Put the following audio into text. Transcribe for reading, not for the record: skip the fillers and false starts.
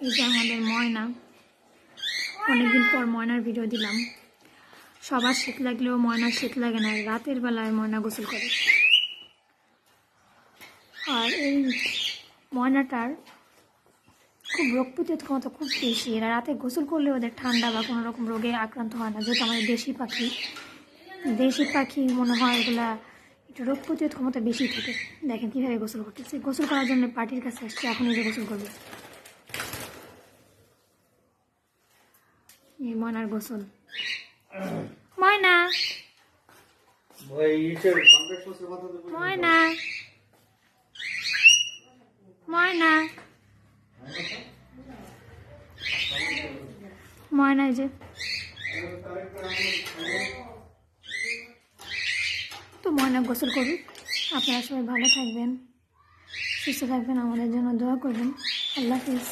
এই যে আমাদের ময়না, অনেকদিন পর ময়নার ভিডিও দিলাম। সবার শীত লাগলেও ময়নার শীত লাগে না, রাতের বেলায় ময়না গোসল করে। আর এই ময়নাটার খুব রোগ প্রতিরোধ ক্ষমতা খুব বেশি। এরা রাতে গোসল করলে ওদের ঠান্ডা বা কোনো রকম রোগে আক্রান্ত হয় না, যেহেতু আমাদের দেশি পাখি মনে হয় এগুলা একটু রোগ প্রতিরোধ ক্ষমতা বেশি থাকে। দেখেন কীভাবে গোসল করতেছে। গোসল করার জন্য পার্টির কাছে আসছে, এখন এই যে গোসল করবে। এই ময়নার গোসল। ময়না ময়না ময়না ময়না, এই যে তো ময়না গোসল করুক। আপনারা সবাই ভালো থাকবেন, সুস্থ থাকবেন, আমাদের জন্য দোয়া করবেন। আল্লাহ হাফিজ।